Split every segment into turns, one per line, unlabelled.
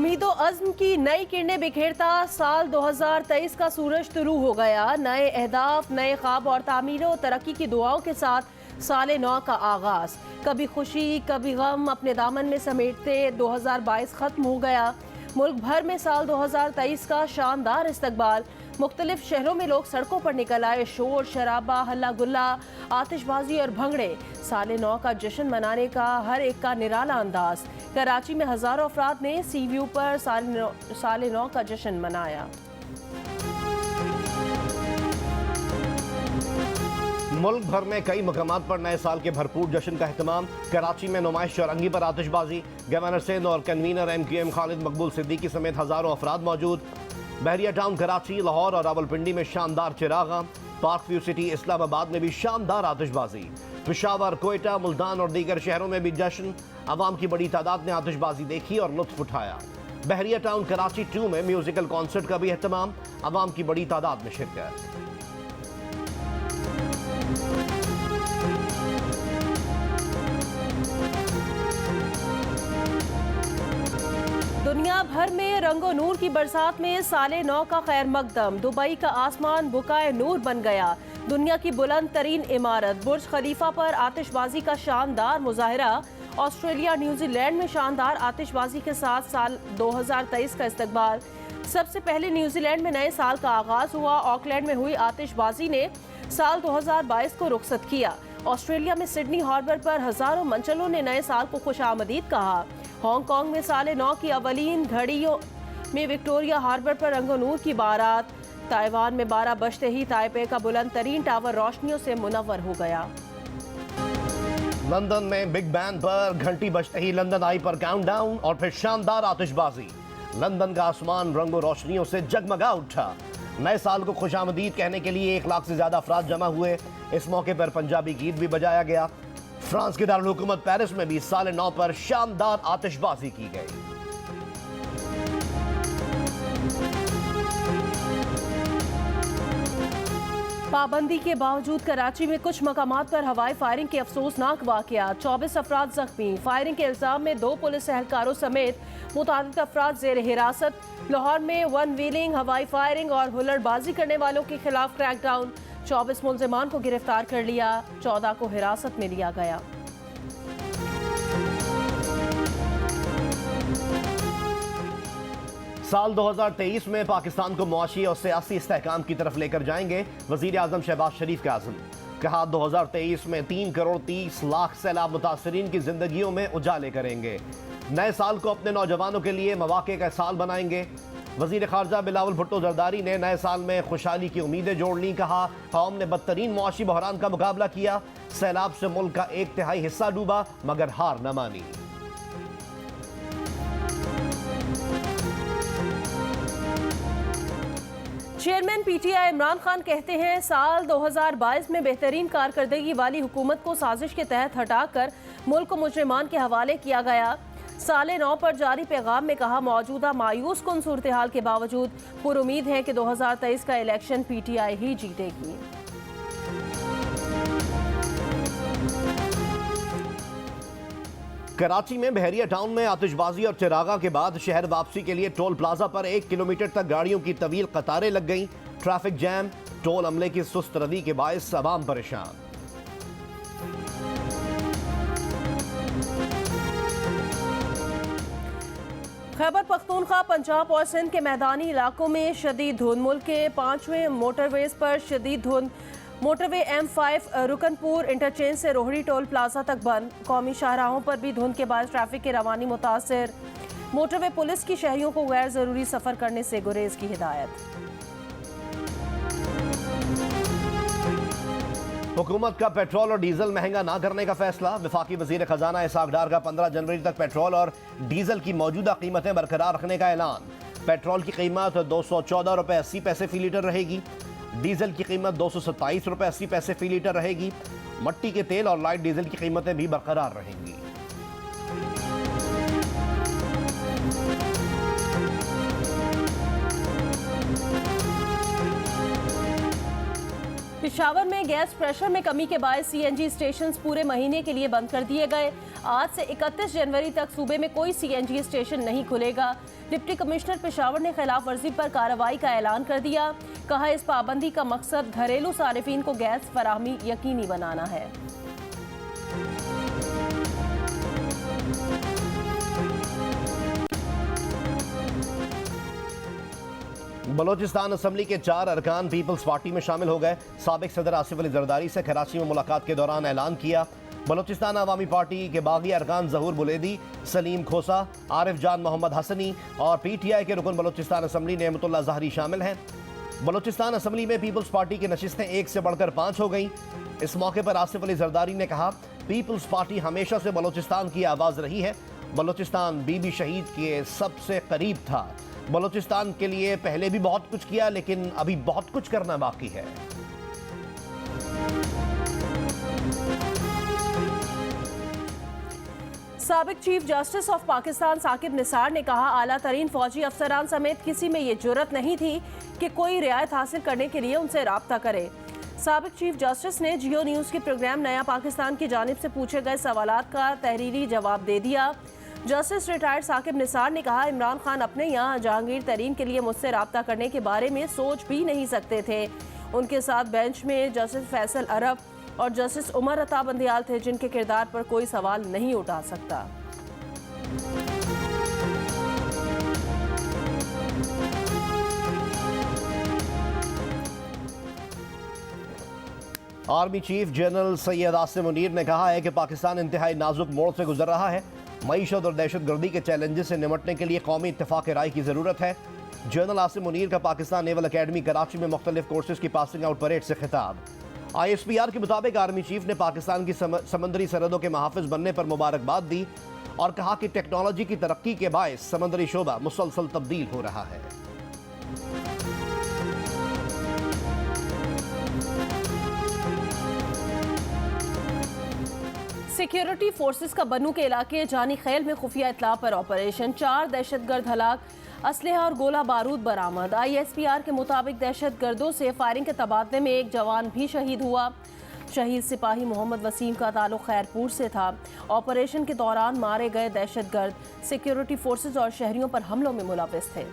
उम्मीदों अज़्म की नई किरणें बिखेरता साल 2023 का सूरज तुलू हो गया। नए अहदाफ, नए ख्वाब और तामीर और तरक्की की दुआओं के साथ साल नौ का आगाज। कभी खुशी कभी गम अपने दामन में समेटते 2022 खत्म हो गया। मुल्क भर में साल 2023 का शानदार इस्तकबाल। मुख्तलिफ शहरों में लोग सड़कों पर निकल आए। शोर शराबा, हल्ला गुल्ला, आतिशबाजी और भंगड़े। साल नौ का जश्न मनाने का हर एक का निराला अंदाज। कराची में हजारों अफराद ने सी व्यू पर साल नौ का जश्न मनाया।
मुल्क भर में कई मकामात पर नए साल के भरपूर जश्न का एहतमाम। कराची में नुमाइश चौरंगी पर आतिशबाजी। गवर्नर सिंध और कन्वीनर MQM खालिद मकबूल सिद्दीकी समेत हजारों अफराद मौजूद। बहरिया टाउन कराची, लाहौर और रावलपिंडी में शानदार चिरागा। पार्क व्यू सिटी इस्लामाबाद में भी शानदार आतिशबाजी। पेशावर, कोयटा, मुल्तान और दीगर शहरों में भी जश्न। आवाम की बड़ी तादाद ने आतिशबाजी देखी और लुत्फ उठाया। बहरिया टाउन कराची 2 में म्यूजिकल कॉन्सर्ट का भी एहतमाम। आवाम की बड़ी तादाद में शिरकत।
दुनिया भर में रंगो नूर की बरसात में साले नौ का खैर मकदम। दुबई का आसमान बुकाए नूर बन गया। दुनिया की बुलंद तरीन इमारत बुर्ज खलीफा पर आतिशबाजी का शानदार मुजाहरा। ऑस्ट्रेलिया न्यूजीलैंड में शानदार आतिशबाजी के साथ साल 2023 का इस्तकबाल। सबसे पहले न्यूजीलैंड में नए साल का आगाज हुआ। ऑकलैंड में हुई आतिशबाजी ने साल 2022 को रुखसत किया। ऑस्ट्रेलिया में सिडनी हार्बर पर हजारों मंचलों ने नए साल को खुशामदीद कहा। हांगकांग में साल नौ की अवलीन घड़ियों में विक्टोरिया हार्बर पर रंगो नूर की बारात। ताइवान में 12 बजते ही ताइपे का बुलंद तरीन टावर रोशनियों से मुनव्वर हो गया।
लंदन में बिग बैन पर घंटी बजते ही लंदन आई पर काउंटडाउन और फिर शानदार आतिशबाजी। लंदन का आसमान रंगों रोशनियों से जगमगा उठा। नए साल को खुशामदीद कहने के लिए 1 लाख से ज्यादा अफराद जमा हुए। इस मौके पर पंजाबी गीत भी बजाया गया। फ्रांस के दारुल हुकूमत पेरिस में भी साल नौ पर शानदार आतिशबाजी की गई।
पाबंदी के बावजूद कराची में कुछ मकामात पर हवाई फायरिंग के अफसोसनाक वाकया। 24 अफराद जख्मी। फायरिंग के इल्जाम में 2 पुलिस एहलकारों समेत मुतादिद अफराद जेर हिरासत। लाहौर में 1 व्हीलिंग, हवाई फायरिंग और हुल्लड़बाजी करने वालों के खिलाफ क्रैकडाउन। 24 मुलजिमान को गिरफ्तार कर लिया। 14 को हिरासत में लिया गया।
साल 2023 में पाकिस्तान को मुआशी और सियासी इस्तेहकाम की तरफ लेकर जाएंगे। वजीर आजम शहबाज शरीफ का आज़म। कहा 2023 में 3 करोड़ 30 लाख सैलाब मुतासरीन की जिंदगियों में उजाले करेंगे। नए साल को अपने नौजवानों के लिए मौके का साल बनाएंगे। वजीर खारजा बिलावल भुट्टो जरदारी ने नए साल में खुशहाली की उम्मीदें जोड़ ली। कहा कौम ने बदतरीन मुआशी बहरान का मुकाबला किया। सैलाब से मुल्क का 1/3 हिस्सा डूबा मगर हार न मानी।
चेयरमैन PTI इमरान खान कहते हैं साल 2022 में बेहतरीन कारकर्दगी वाली हुकूमत को साजिश के तहत हटाकर मुल्क को मुजरिमान के हवाले किया गया। साल नौ पर जारी पैगाम में कहा मौजूदा मायूस कुन सूरत हाल के बावजूद पुरुमीद है कि 2023 का इलेक्शन PTI ही जीतेगी।
कराची में बहरिया टाउन में आतिशबाजी और चिरागा के बाद शहर वापसी के लिए टोल प्लाजा पर 1 किलोमीटर तक गाड़ियों की तवील कतारें लग गईं। ट्रैफिक जैम, टोल अमले की सुस्त रवि के बायस अवाम परेशान।
खैबर पख्तूनख्वा, पंजाब और सिंध के मैदानी इलाकों में शदीद धुंध। मुल्क के 5वें मोटरवेज पर शदीद धुंध। मोटरवे M5 रुकनपुर इंटरचेंज से रोहड़ी टोल प्लाजा तक बंद। कौमी शाहराहों पर भी धुंध के बाद ट्रैफिक की रवानी मुतासर। मोटरवे पुलिस की शहरियों को गैर जरूरी सफर करने से गुरेज की हिदायत।
हुकूमत का पेट्रोल और डीजल महंगा ना करने का फैसला। वफाकी वजीर खजाना इसहाक डार का 15 जनवरी तक पेट्रोल और डीजल की मौजूदा कीमतें बरकरार रखने का ऐलान। पेट्रोल की कीमत 214 रुपये 80 पैसे फी लीटर रहेगी। डीजल की कीमत 227 रुपये 80 पैसे फी लीटर रहेगी। मट्टी के तेल और लाइट डीजल की कीमतें भी बरकरार रहेंगी।
पेशावर में गैस प्रेशर में कमी के बाद CNG स्टेशन पूरे महीने के लिए बंद कर दिए गए। आज से 31 जनवरी तक सूबे में कोई CNG स्टेशन नहीं खुलेगा। डिप्टी कमिश्नर पेशावर ने खिलाफ वर्जी पर कार्रवाई का ऐलान कर दिया। कहा, इस पाबंदी का मकसद घरेलू सारिफिन को गैस फराहमी यकीनी बनाना है।
बलोचिस्तान असम्बली के 4 अरकान पीपल्स पार्टी में शामिल हो गए। साबिक सदर आसिफ अली जरदारी से कराची में मुलाकात के दौरान ऐलान किया। बलोचिस्तान अवामी पार्टी के बागी अरकान जहूर बुलेदी, सलीम खोसा, आरिफ जान मोहम्मद हसनी और PTI के रुकन बलोचिस्तान असम्बली नेमतुल्लाह ज़हरी शामिल हैं। बलोचिस्तान असम्बली में पीपल्स पार्टी की नशिस्तें 1 से बढ़कर 5 हो गईं। इस मौके पर आसिफ अली जरदारी ने कहा, पीपल्स पार्टी हमेशा से बलोचिस्तान की आवाज़ रही है। बलोचिस्तान बीबी शहीद के सबसे करीब था। बलोचिस्तान के लिए पहले भी बहुत कुछ किया, लेकिन अभी बहुत कुछ करना बाकी है।
साबिक chief justice of Pakistan Saqib Nisar ने कहा, आला तरीन फौजी अफसरान समेत किसी में ये जुर्रत नहीं थी कि कोई रियायत हासिल करने के लिए उनसे राब्ता करे। साबिक चीफ जस्टिस ने जियो न्यूज़ के प्रोग्राम नया पाकिस्तान की जानिब से पूछे गए सवालात का तहरीरी जवाब दे दिया। जस्टिस रिटायर्ड साकिब निसार ने कहा, इमरान खान अपने यहाँ जहांगीर तरीन के लिए मुझसे राब्ता करने के बारे में सोच भी नहीं सकते थे। उनके साथ बेंच में जस्टिस फैसल अरब और जस्टिस उमर अता बंदियाल थे, जिनके किरदार पर कोई सवाल नहीं उठा सकता।
Army chief general Syed Asim Munir ने कहा है कि पाकिस्तान इंतहाई नाजुक मोड़ से गुजर रहा है। मईशत और दहशतगर्दी के चैलेंजेस से निमटने के लिए कौमी इत्तेफाक राय की ज़रूरत है। जनरल आसिम मुनीर का पाकिस्तान नेवल अकेडमी कराची में मुख्तलिफ कोर्सेज की पासिंग आउट परेड से खिताब। ISPR के मुताबिक आर्मी चीफ ने पाकिस्तान की समंदरी सरहदों के महाफिज बनने पर मुबारकबाद दी और कहा कि टेक्नोलॉजी की तरक्की के बायस समंदरी शोबा मुसलसल तब्दील हो रहा है।
सिक्योरिटी फोर्सेस का बनू के इलाके जानी खेल में खुफिया इतला पर ऑपरेशन, 4 दहशतगर्द हलाक, असलहा और गोला बारूद बरामद। ISPR के मुताबिक दहशतगर्दों से फायरिंग के तबादले में एक जवान भी शहीद हुआ। शहीद सिपाही मोहम्मद वसीम का ताल्लुक खैरपुर से था। ऑपरेशन के दौरान मारे गए दहशतगर्द सिक्योरिटी फोर्सेस और शहरियों पर हमलों में मुलविस थे।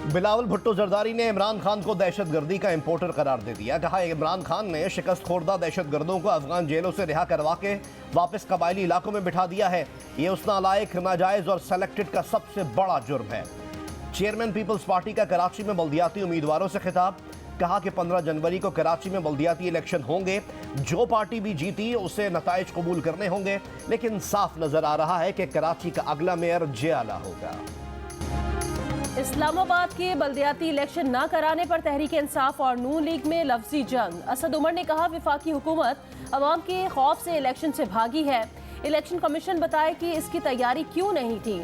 बिलावल भुट्टो जरदारी ने इमरान खान को दहशतगर्दी का इंपोर्टर करार दे दिया। कहा, इमरान खान ने शिकस्त खोरदा दहशतगर्दों को अफगान जेलों से रिहा करवा के वापस कबायली इलाकों में बिठा दिया है। ये उस नालायक, नाजायज और सेलेक्टेड का सबसे बड़ा जुर्म है। चेयरमैन पीपल्स पार्टी का कराची में बल्दियाती उम्मीदवारों से खिताब। कहा कि 15 जनवरी को कराची में बल्दियाती इलेक्शन होंगे। जो पार्टी भी जीती उसे नताइज कबूल करने होंगे, लेकिन साफ नजर आ रहा है कि कराची का अगला मेयर जियाला होगा।
इस्लामाबाद के बल्दियाती इलेक्शन न कराने पर तहरीक इंसाफ और नून लीग में लफ्जी जंग। असद उमर ने कहा, विफाकी हुकूमत अवाम के खौफ से इलेक्शन से भागी है। इलेक्शन कमीशन बताए कि इसकी तैयारी क्यों नहीं थी।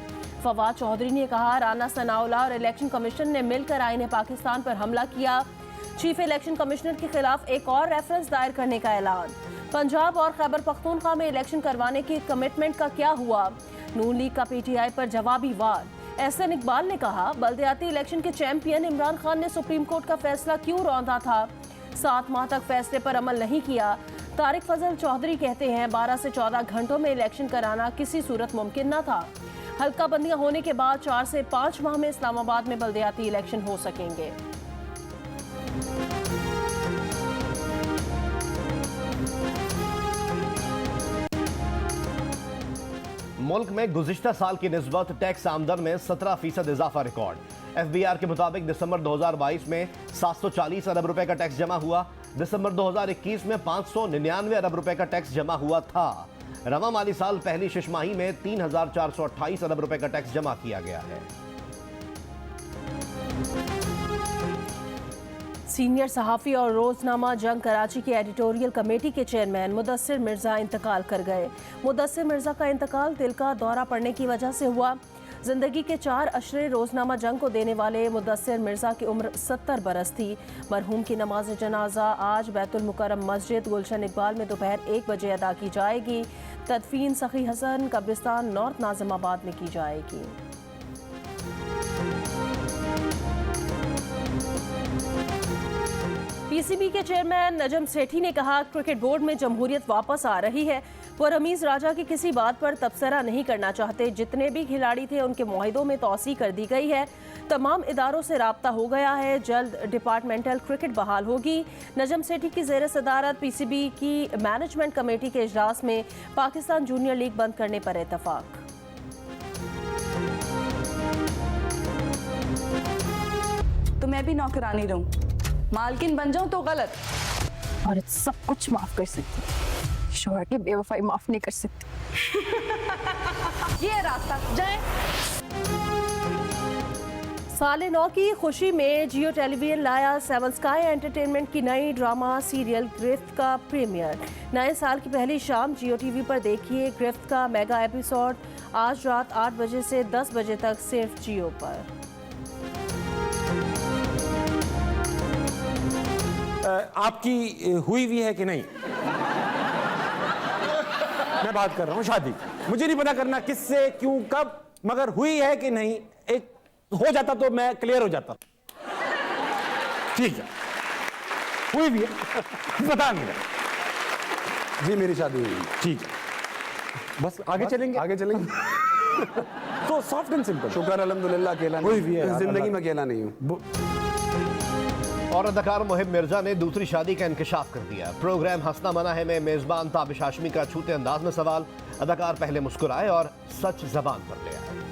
फवाद चौधरी ने कहा, राना सनाउल्लाह और इलेक्शन कमीशन ने मिलकर आईन पाकिस्तान पर हमला किया। चीफ इलेक्शन कमिश्नर के खिलाफ एक और रेफरेंस दायर करने का ऐलान। पंजाब और खैबर पख्तूनख्वा में इलेक्शन करवाने की कमिटमेंट का क्या हुआ। नून लीग का PTI पर जवाबी वार। एहसन इकबाल ने कहा, बल्दियाती इलेक्शन के चैंपियन इमरान खान ने सुप्रीम कोर्ट का फैसला क्यों रौंदा था। 7 माह तक फैसले पर अमल नहीं किया। तारिक फजल चौधरी कहते हैं, 12 से 14 घंटों में इलेक्शन कराना किसी सूरत मुमकिन न था। हल्का बंदियां होने के बाद 4 से 5 माह में इस्लामाबाद में बल्दियाती इलेक्शन हो सकेंगे।
मुल्क में गुज़िश्ता साल की निस्बत टैक्स आमदन में 17% इजाफा रिकॉर्ड। FBR के मुताबिक दिसंबर 2022 में 740 अरब रुपए का टैक्स जमा हुआ। दिसंबर 2021 में 599 अरब रुपए का टैक्स जमा हुआ था। रवा माली साल पहली शिशमाही में 3428 अरब रुपए का टैक्स जमा किया गया है।
सीनियर सहाफ़ी और रोजनामा जंग कराची की एडिटोरियल कमेटी के चेयरमैन मुदस्सिर मिर्जा इंतकाल कर गए। मुदस्सिर मिर्जा का इंतकाल दिल का दौरा पड़ने की वजह से हुआ। जिंदगी के 4 अशरे रोजनामा जंग को देने वाले मुदस्सिर मिर्जा की उम्र 70 बरस थी। मरहूम की नमाज जनाजा आज बैतुल मुकर्रम मस्जिद गुलशन इकबाल में दोपहर 1 बजे अदा की जाएगी। तदफीन सखी हसन कब्रिस्तान नॉर्थ नाजिमाबाद में की जाएगी। पीसीबी के चेयरमैन नजम सेठी ने कहा, क्रिकेट बोर्ड में जमहूरियत वापस आ रही है। वो रमीज राजा की किसी बात पर तबसरा नहीं करना चाहते। जितने भी खिलाड़ी थे उनके मुआहिदों में तौसी कर दी गई है। तमाम इदारों से राब्ता हो गया है। जल्द डिपार्टमेंटल क्रिकेट बहाल होगी। नजम सेठी की ज़ेर सदारत पीसीबी की मैनेजमेंट कमेटी के इजलास में पाकिस्तान जूनियर लीग बंद करने पर इत्तफाक।
तो मैं भी नौकरानी रहूं, मालकिन बन जाऊं तो गलत।
औरत सब कुछ माफ कर सकती, शौहर की बेवफाई माफ नहीं कर सकती।
ये रास्ता जाए।
साले 9 की खुशी में जियो टेलीविजन लाया 7 स्काई एंटरटेनमेंट की नई ड्रामा सीरियल गिरफ्त का प्रीमियर। नए साल की पहली शाम जियो टीवी पर देखिए गिरफ्त का मेगा एपिसोड। आज रात 8 बजे से 10 बजे तक सिर्फ जियो पर।
आपकी हुई भी है कि नहीं? मैं बात कर रहा हूं शादी। मुझे नहीं पता करना किससे, क्यों, कब, मगर हुई है कि नहीं। एक हो जाता तो मैं क्लियर हो जाता। ठीक है, हुई भी है। पता नहीं रहा।
जी मेरी शादी हुई।
ठीक है, बस आगे चलेंगे।
आगे चलेंगे।
तो सॉफ्ट एंड सिंपल।
शुक्र अल्हम्दुलिल्लाह अकेला
हुई भी है
इस
यार,
जिंदगी
अल्लाह।
में अकेला नहीं हूँ।
और अदाकार मुहिब मिर्जा ने दूसरी शादी का इंकशाफ कर दिया। प्रोग्राम हंसना मना है में मेजबान ताबिश हाशमी का छूते अंदाज में सवाल। अदाकार पहले मुस्कुराए और सच जबान पर ले आए।